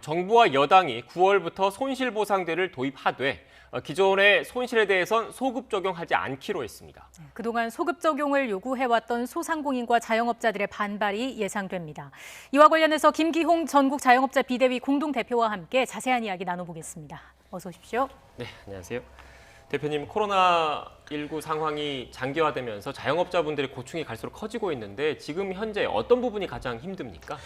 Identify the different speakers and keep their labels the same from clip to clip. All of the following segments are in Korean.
Speaker 1: 정부와 여당이 9월부터 손실보상제를 도입하되 기존의 손실에 대해선 소급 적용하지 않기로 했습니다.
Speaker 2: 그동안 소급 적용을 요구해왔던 소상공인과 자영업자들의 반발이 예상됩니다. 이와 관련해서 김기홍 전국 자영업자 비대위 공동대표와 함께 자세한 이야기 나눠보겠습니다. 어서 오십시오.
Speaker 1: 네, 안녕하세요. 대표님, 코로나19 상황이 장기화되면서 자영업자분들의 고충이 갈수록 커지고 있는데 지금 현재 어떤 부분이 가장 힘듭니까?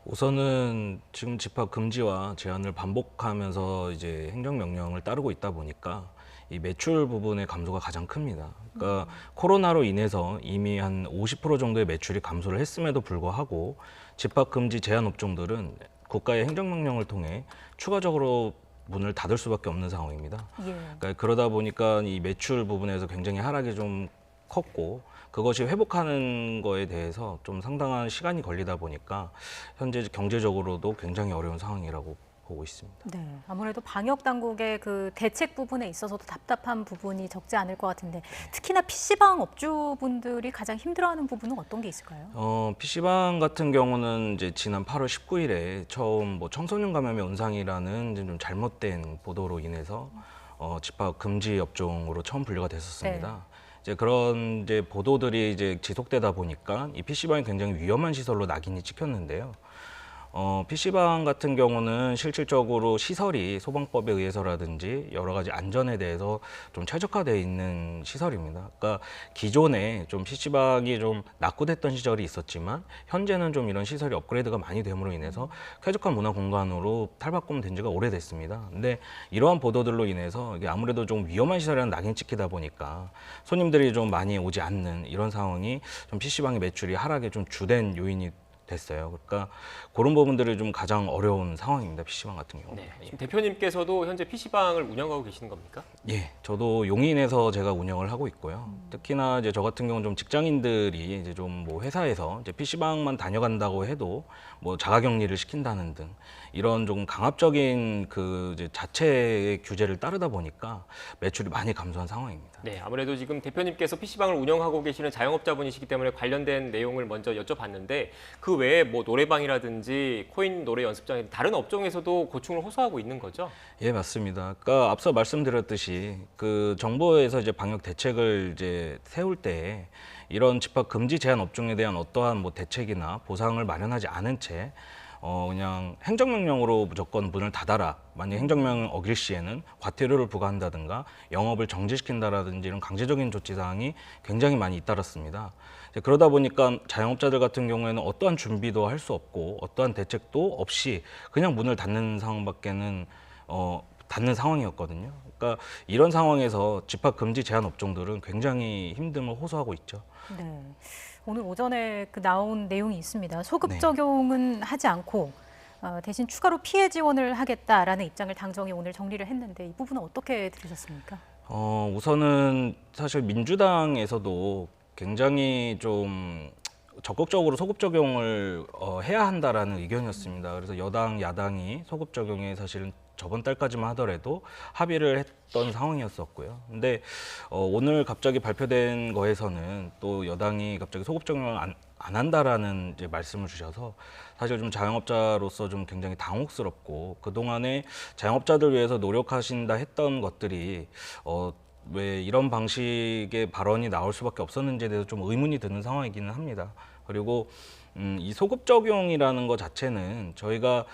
Speaker 3: 우선은 지금 집합 금지와 제한을 반복하면서 이제 행정명령을 따르고 있다 보니까 이 매출 부분의 감소가 가장 큽니다. 그러니까 코로나로 인해서 이미 한 50% 정도의 매출이 감소를 했음에도 불구하고 집합 금지 제한 업종들은 국가의 행정명령을 통해 추가적으로 문을 닫을 수밖에 없는 상황입니다. 그러니까 그러다 보니까 이 매출 부분에서 굉장히 하락이 좀 컸고 그것이 회복하는 거에 대해서 좀 상당한 시간이 걸리다 보니까 현재 경제적으로도 굉장히 어려운 상황이라고 보고 있습니다.
Speaker 2: 네, 아무래도 방역 당국의 그 대책 부분에 있어서도 답답한 부분이 적지 않을 것 같은데 특히나 PC방 업주분들이 가장 힘들어하는 부분은 어떤 게 있을까요?
Speaker 3: PC방 같은 경우는 이제 지난 8월 19일에 처음 청소년 감염의 온상이라는 이제 좀 잘못된 보도로 인해서 집합 금지 업종으로 처음 분류가 됐었습니다.
Speaker 2: 네.
Speaker 3: 이제 그런 이제 보도들이 이제 지속되다 보니까 이 PC방이 굉장히 위험한 시설로 낙인이 찍혔는데요. PC방 같은 경우는 실질적으로 시설이 소방법에 의해서라든지 여러 가지 안전에 대해서 좀 최적화되어 있는 시설입니다. 그러니까 기존에 좀 PC방이 좀 낙후됐던 시절이 있었지만 현재는 좀 이런 시설이 업그레이드가 많이 됨으로 인해서 쾌적한 문화 공간으로 탈바꿈된 지가 오래됐습니다. 근데 이러한 보도들로 인해서 이게 아무래도 좀 위험한 시설이라는 낙인 찍히다 보니까 손님들이 좀 많이 오지 않는 이런 상황이 좀 PC방의 매출이 하락에 좀 주된 요인이 됐어요. 그러니까 그런 부분들이 좀 가장 어려운 상황입니다. PC방 같은 경우.
Speaker 1: 네, 지금 대표님께서도 현재 PC방을 운영하고 계시는 겁니까?
Speaker 3: 예, 저도 용인에서 제가 운영을 하고 있고요. 특히나 이제 저 같은 경우는 좀 직장인들이 이제 좀 뭐 회사에서 이제 PC방만 다녀간다고 해도 뭐 자가격리를 시킨다는 등 이런 좀 강압적인 그 이제 자체의 규제를 따르다 보니까 매출이 많이 감소한 상황입니다.
Speaker 1: 네, 아무래도 지금 대표님께서 PC방을 운영하고 계시는 자영업자분이시기 때문에 관련된 내용을 먼저 여쭤봤는데 그 외에 뭐 노래방이라든지 코인 노래 연습장 다른 업종에서도 고충을 호소하고 있는 거죠?
Speaker 3: 예, 맞습니다. 그러니까 앞서 말씀드렸듯이 그 정부에서 이제 방역 대책을 이제 세울 때 이런 집합 금지 제한 업종에 대한 어떠한 뭐 대책이나 보상을 마련하지 않은 채 그냥 행정명령으로 무조건 문을 닫아라. 만약 행정명령 어길 시에는 과태료를 부과한다든가 영업을 정지시킨다라든지 이런 강제적인 조치 사항이 굉장히 많이 잇따랐습니다. 그러다 보니까 자영업자들 같은 경우에는 어떠한 준비도 할 수 없고 어떠한 대책도 없이 그냥 문을 닫는 상황밖에는 닫는 상황이었거든요. 그러니까 이런 상황에서 집합 금지 제한 업종들은 굉장히 힘듦을 호소하고 있죠.
Speaker 2: 네. 오늘 오전에 그 나온 내용이 있습니다. 소급
Speaker 3: 네.
Speaker 2: 적용은 하지 않고 대신 추가로 피해 지원을 하겠다라는 입장을 당정이 오늘 정리를 했는데 이 부분은 어떻게 들으셨습니까?
Speaker 3: 우선은 사실 민주당에서도 굉장히 좀 적극적으로 소급 적용을 해야 한다라는 의견이었습니다. 그래서 여당, 야당이 소급 적용에 사실은 저번 달까지만 하더라도 합의를 했던 상황이었었고요. 근데 오늘 갑자기 발표된 거에서는 또 여당이 갑자기 소급 적용을 안 한다라는 이제 말씀을 주셔서 사실 좀 자영업자로서 좀 굉장히 당혹스럽고 그동안에 자영업자들 위해서 노력하신다 했던 것들이 왜 이런 방식의 발언이 나올 수밖에 없었는지에 대해서 좀 의문이 드는 상황이기는 합니다. 그리고 이 소급 적용이라는 것 자체는 저희가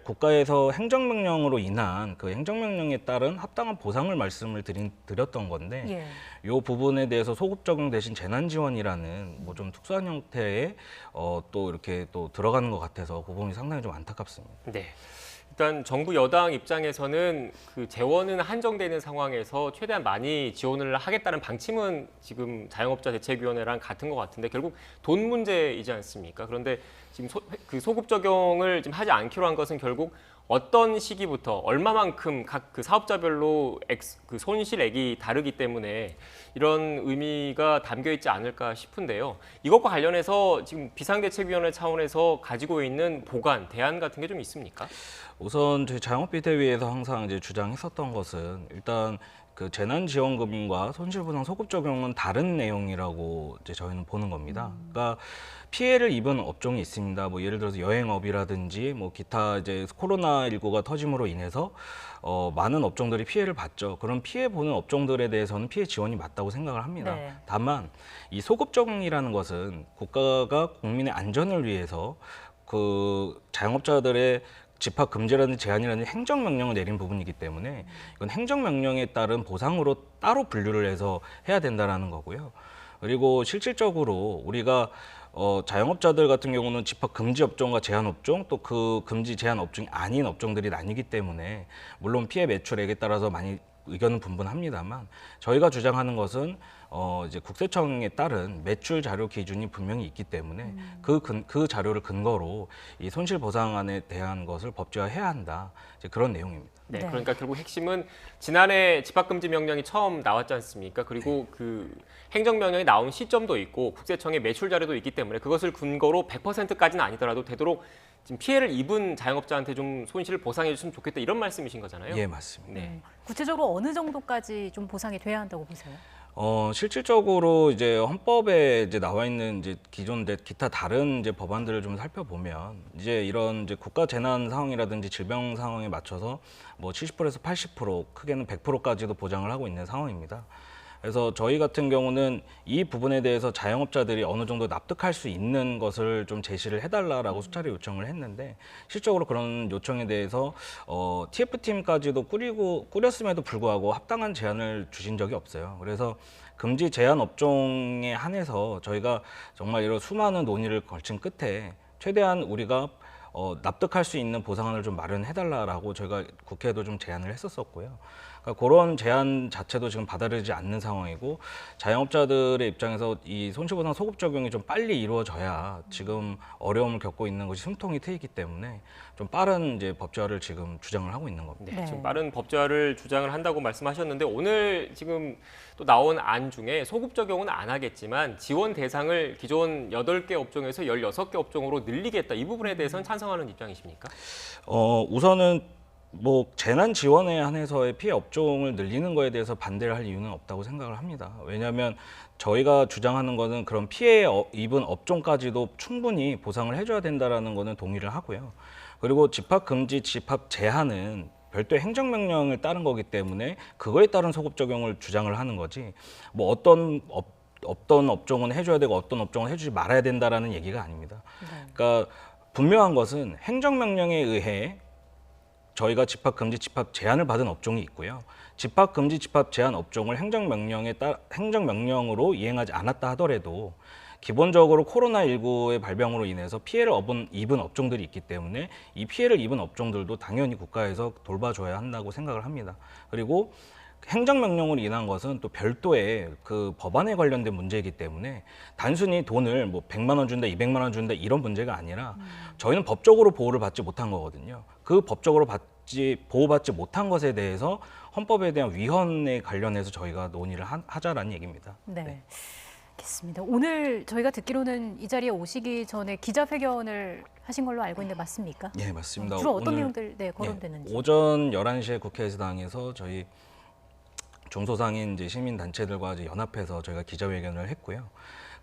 Speaker 3: 국가에서 행정명령으로 인한 그 행정명령에 따른 합당한 보상을 말씀을 드렸던 건데 이 부분에 대해서 소급 적용 대신 재난지원이라는 뭐 좀 특수한 형태의 또 이렇게 또 들어가는 것 같아서 그 부분이 상당히 좀 안타깝습니다.
Speaker 1: 네. 일단 정부 여당 입장에서는 그 재원은 한정되어 있는 상황에서 최대한 많이 지원을 하겠다는 방침은 지금 자영업자 대책위원회랑 같은 것 같은데 결국 돈 문제이지 않습니까? 그런데 지금 그 소급 적용을 지금 하지 않기로 한 것은 결국 어떤 시기부터 얼마만큼 각 그 사업자별로 그 손실액이 다르기 때문에 이런 의미가 담겨 있지 않을까 싶은데요. 이것과 관련해서 지금 비상대책위원회 차원에서 가지고 있는 보관, 대안 같은 게 좀 있습니까?
Speaker 3: 우선 저희 자영업비대위에서 항상 이제 주장했었던 것은 일단 그 재난지원금과 손실보상 소급 적용은 다른 내용이라고 이제 저희는 보는 겁니다. 그러니까 피해를 입은 업종이 있습니다. 뭐 예를 들어서 여행업이라든지 뭐 기타 이제 코로나19가 터짐으로 인해서 많은 업종들이 피해를 봤죠. 그런 피해 보는 업종들에 대해서는 피해 지원이 맞다고 생각을 합니다.
Speaker 2: 네.
Speaker 3: 다만 이 소급 적용이라는 것은 국가가 국민의 안전을 위해서 그 자영업자들의 집합 금지라든지 제한이라든지 행정명령을 내린 부분이기 때문에 이건 행정명령에 따른 보상으로 따로 분류를 해서 해야 된다라는 거고요. 그리고 실질적으로 우리가 자영업자들 같은 경우는 집합 금지 업종과 제한 업종 또 그 금지 제한 업종이 아닌 업종들이 나뉘기 때문에 물론 피해 매출액에 따라서 많이 의견은 분분합니다만 저희가 주장하는 것은 이제 국세청에 따른 매출 자료 기준이 분명히 있기 때문에 그 자료를 근거로 이 손실 보상안에 대한 것을 법제화해야 한다. 이제 그런 내용입니다.
Speaker 1: 네,
Speaker 2: 네.
Speaker 1: 그러니까 결국 핵심은 지난해 집합금지 명령이 처음 나왔지 않습니까? 그리고 그 행정명령이 나온 시점도 있고 국세청의 매출 자료도 있기 때문에 그것을 근거로 100%까지는 아니더라도 되도록 지금 피해를 입은 자영업자한테 좀 손실을 보상해 줬으면 좋겠다 이런 말씀이신 거잖아요.
Speaker 3: 예, 맞습니다.
Speaker 1: 네.
Speaker 2: 구체적으로 어느 정도까지 좀 보상이 돼야 한다고 보세요?
Speaker 3: 실질적으로 이제 헌법에 이제 나와 있는 이제 기존 기타 다른 이제 법안들을 좀 살펴보면 이제 이런 이제 국가 재난 상황이라든지 질병 상황에 맞춰서 뭐 70%에서 80% 크게는 100%까지도 보장을 하고 있는 상황입니다. 그래서 저희 같은 경우는 이 부분에 대해서 자영업자들이 어느 정도 납득할 수 있는 것을 좀 제시를 해달라라고 수차례 요청을 했는데 실적으로 그런 요청에 대해서 TF팀까지도 꾸렸음에도 불구하고 합당한 제안을 주신 적이 없어요. 그래서 금지 제한 업종에 한해서 저희가 정말 이런 수많은 논의를 걸친 끝에 최대한 우리가 납득할 수 있는 보상안을 좀 마련해달라라고 저희가 국회에도 좀 제안을 했었었고요. 그러니까 그런 제안 자체도 지금 받아들이지 않는 상황이고 자영업자들의 입장에서 이 손실보상 소급 적용이 좀 빨리 이루어져야 지금 어려움을 겪고 있는 것이 숨통이 트이기 때문에 좀 빠른 이제 법제화를 지금 주장을 하고 있는 겁니다.
Speaker 1: 네,
Speaker 2: 네.
Speaker 1: 지금 빠른 법제화를 주장을 한다고 말씀하셨는데 오늘 지금 또 나온 안 중에 소급 적용은 안 하겠지만 지원 대상을 기존 8개 업종에서 16개 업종으로 늘리겠다. 이 부분에 대해서는 찬성하는 입장이십니까?
Speaker 3: 우선은 뭐 재난 지원에 한해서의 피해 업종을 늘리는 거에 대해서 반대를 할 이유는 없다고 생각을 합니다. 왜냐하면 저희가 주장하는 거는 그런 피해 입은 업종까지도 충분히 보상을 해줘야 된다라는 거는 동의를 하고요. 그리고 집합 금지, 집합 제한은 별도의 행정명령을 따른 거기 때문에 그거에 따른 소급 적용을 주장을 하는 거지. 뭐 어떤 업종은 해줘야 되고 어떤 업종은 해주지 말아야 된다라는 얘기가 아닙니다. 그러니까 분명한 것은 행정명령에 의해 저희가 집합 금지, 집합 제한을 받은 업종이 있고요. 집합 금지, 집합 제한 업종을 행정명령으로 이행하지 않았다 하더라도 기본적으로 코로나19의 발병으로 인해서 피해를 입은 업종들이 있기 때문에 이 피해를 입은 업종들도 당연히 국가에서 돌봐줘야 한다고 생각을 합니다. 그리고 행정명령으로 인한 것은 또 별도의 그 법안에 관련된 문제이기 때문에 단순히 돈을 뭐 100만 원 준다, 200만 원 준다 이런 문제가 아니라 저희는 법적으로 보호를 받지 못한 거거든요. 그 법적으로 보호받지 못한 것에 대해서 헌법에 대한 위헌에 관련해서 저희가 논의를 하자라는 얘기입니다.
Speaker 2: 네. 알겠습니다. 오늘 저희가 듣기로는 이 자리에 오시기 전에 기자회견을 하신 걸로 알고 있는데 맞습니까?
Speaker 3: 예, 맞습니다.
Speaker 2: 주로 어떤
Speaker 3: 오늘,
Speaker 2: 내용들 거론되는지.
Speaker 3: 오전 11시에 국회에서 당해서 저희 중소상인 이제 시민단체들과 이제 연합해서 저희가 기자회견을 했고요.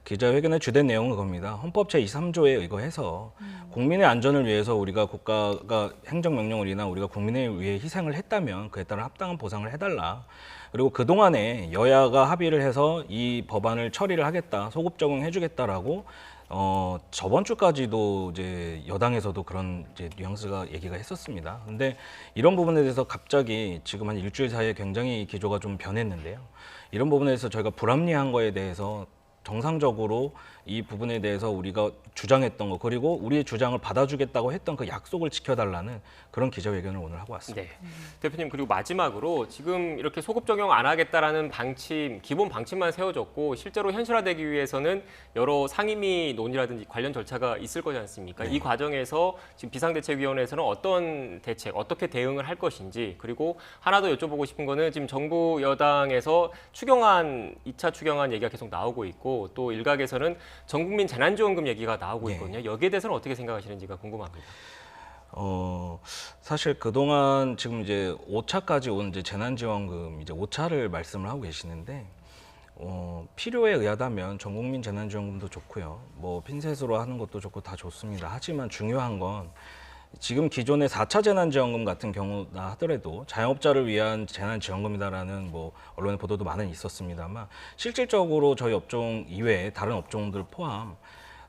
Speaker 3: 기자회견의 주된 내용은 그겁니다. 헌법 제23조에 의거해서 국민의 안전을 위해서 우리가 국가가 행정명령을 인한 우리가 국민을 위해 희생을 했다면 그에 따른 합당한 보상을 해달라. 그리고 그동안에 여야가 합의를 해서 이 법안을 처리를 하겠다, 소급 적용해주겠다라고 저번 주까지도 이제 여당에서도 그런 이제 뉘앙스가 얘기가 했었습니다. 근데 이런 부분에 대해서 갑자기 지금 한 일주일 사이에 굉장히 기조가 좀 변했는데요. 이런 부분에 대해서 저희가 불합리한 거에 대해서 정상적으로 이 부분에 대해서 우리가 주장했던 거 그리고 우리의 주장을 받아주겠다고 했던 그 약속을 지켜달라는 그런 기자회견을 오늘 하고 왔습니다.
Speaker 1: 네. 대표님 그리고 마지막으로 지금 이렇게 소급 적용 안 하겠다라는 방침, 기본 방침만 세워졌고 실제로 현실화되기 위해서는 여러 상임위 논의라든지 관련 절차가 있을 거지 않습니까?
Speaker 3: 네.
Speaker 1: 이 과정에서 지금 비상대책위원회에서는 어떤 대책, 어떻게 대응을 할 것인지 그리고 하나 더 여쭤보고 싶은 거는 지금 정부 여당에서 추경안, 2차 추경안 얘기가 계속 나오고 있고 또 일각에서는 전국민 재난지원금 얘기가 나오고 있거든요. 여기에 대해서는 어떻게 생각하시는지가 궁금합니다.
Speaker 3: 사실 그동안 지금 이제 5차까지 온 이제 재난지원금 이제 5차를 말씀을 하고 계시는데 필요에 의하다면 전 국민 재난지원금도 좋고요. 뭐 핀셋으로 하는 것도 좋고 다 좋습니다. 하지만 중요한 건 지금 기존의 4차 재난지원금 같은 경우나 하더라도 자영업자를 위한 재난지원금이다라는 뭐 언론의 보도도 많이 있었습니다만 실질적으로 저희 업종 이외에 다른 업종들 포함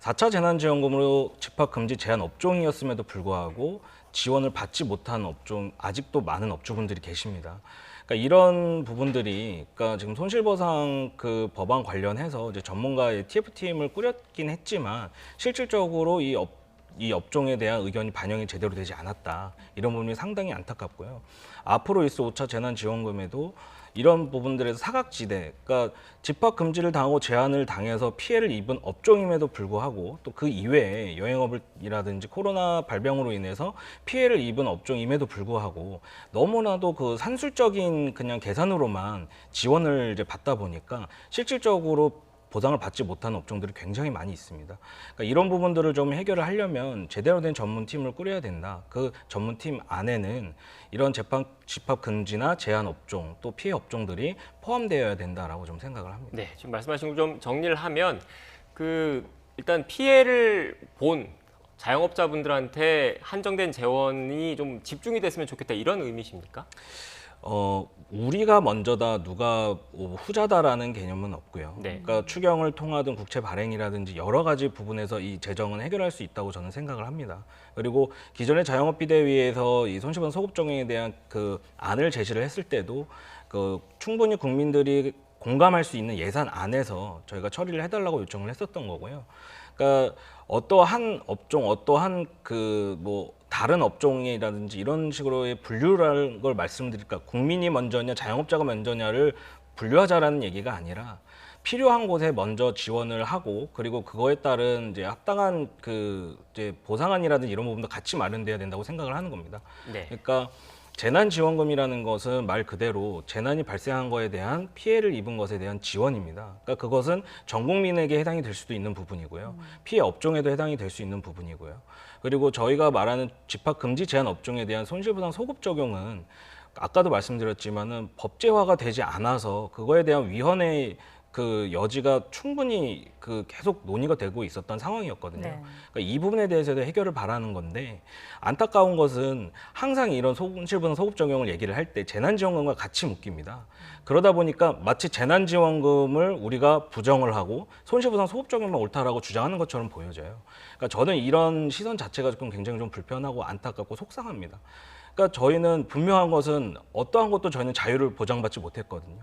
Speaker 3: 4차 재난지원금으로 집합금지 제한 업종이었음에도 불구하고 지원을 받지 못한 업종 아직도 많은 업주분들이 계십니다. 그러니까 이런 부분들이 그러니까 지금 손실보상 그 법안 관련해서 이제 전문가의 TF팀을 꾸렸긴 했지만 실질적으로 이 업종에 대한 의견이 반영이 제대로 되지 않았다. 이런 부분이 상당히 안타깝고요. 앞으로 있을 5차 재난지원금에도 이런 부분들에서 사각지대, 그러니까 집합금지를 당하고 제한을 당해서 피해를 입은 업종임에도 불구하고 또 그 이외에 여행업이라든지 코로나 발병으로 인해서 피해를 입은 업종임에도 불구하고 너무나도 그 산술적인 그냥 계산으로만 지원을 이제 받다 보니까 실질적으로 보상을 받지 못하는 업종들이 굉장히 많이 있습니다. 그러니까 이런 부분들을 좀 해결을 하려면 제대로 된 전문팀을 꾸려야 된다. 그 전문팀 안에는 이런 집합 금지나 제한 업종 또 피해 업종들이 포함되어야 된다라고 좀 생각을 합니다.
Speaker 1: 네, 지금 말씀하신 거 좀 정리를 하면 일단 피해를 본 자영업자분들한테 한정된 재원이 좀 집중이 됐으면 좋겠다 이런 의미십니까?
Speaker 3: 우리가 먼저다 누가 후자다라는 개념은 없고요.
Speaker 1: 네.
Speaker 3: 그러니까 추경을 통하든 국채 발행이라든지 여러 가지 부분에서 이 재정은 해결할 수 있다고 저는 생각을 합니다. 그리고 기존의 자영업 비대위에서 이 손실보상 소급정액에 대한 그 안을 제시를 했을 때도 그 충분히 국민들이 공감할 수 있는 예산 안에서 저희가 처리를 해달라고 요청을 했었던 거고요. 그러니까 어떠한 업종, 어떠한 그 뭐 다른 업종이라든지 이런 식으로의 분류라는 걸 말씀드릴까, 국민이 먼저냐 자영업자가 먼저냐를 분류하자라는 얘기가 아니라 필요한 곳에 먼저 지원을 하고 그리고 그거에 따른 이제 합당한 그 이제 보상안이라든지 이런 부분도 같이 마련돼야 된다고 생각을 하는 겁니다.
Speaker 1: 네.
Speaker 3: 그러니까 재난지원금이라는 것은 말 그대로 재난이 발생한 거에 대한 피해를 입은 것에 대한 지원입니다. 그러니까 그것은 전 국민에게 해당이 될 수도 있는 부분이고요. 피해 업종에도 해당이 될 수 있는 부분이고요. 그리고 저희가 말하는 집합금지 제한 업종에 대한 손실보상 소급 적용은 아까도 말씀드렸지만은 법제화가 되지 않아서 그거에 대한 위헌의 그 여지가 충분히 그 계속 논의가 되고 있었던 상황이었거든요.
Speaker 2: 네.
Speaker 3: 그러니까 이 부분에 대해서도 해결을 바라는 건데 안타까운 것은 항상 이런 손실보상 소급 적용을 얘기를 할 때 재난지원금과 같이 묶입니다. 그러다 보니까 마치 재난지원금을 우리가 부정을 하고 손실보상 소급 적용만 옳다라고 주장하는 것처럼 보여져요. 그러니까 저는 이런 시선 자체가 좀 굉장히 좀 불편하고 안타깝고 속상합니다. 그러니까 저희는 분명한 것은 어떠한 것도 저희는 자유를 보장받지 못했거든요.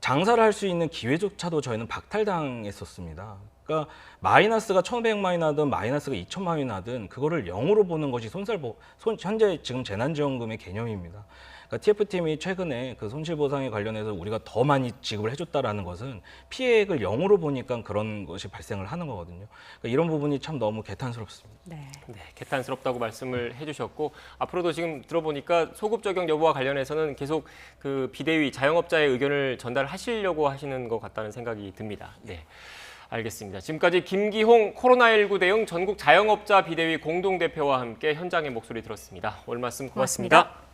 Speaker 3: 장사를 할 수 있는 기회조차도 저희는 박탈당했었습니다. 그러니까 마이너스가 1,500만이 나든 마이너스가 2,000만 원이 나든 그거를 0으로 보는 것이 현재 지금 재난지원금의 개념입니다. 그러니까 TF팀이 최근에 그 손실보상에 관련해서 우리가 더 많이 지급을 해줬다라는 것은 피해액을 0으로 보니까 그런 것이 발생을 하는 거거든요. 그러니까 이런 부분이 참 너무 개탄스럽습니다.
Speaker 2: 네.
Speaker 1: 네, 개탄스럽다고 말씀을 해주셨고 앞으로도 지금 들어보니까 소급 적용 여부와 관련해서는 계속 그 비대위 자영업자의 의견을 전달하시려고 하시는 것 같다는 생각이 듭니다. 네, 알겠습니다. 지금까지 김기홍 코로나19 대응 전국 자영업자 비대위 공동대표와 함께 현장의 목소리 들었습니다. 오늘 말씀 고맙습니다.
Speaker 2: 고맙습니다.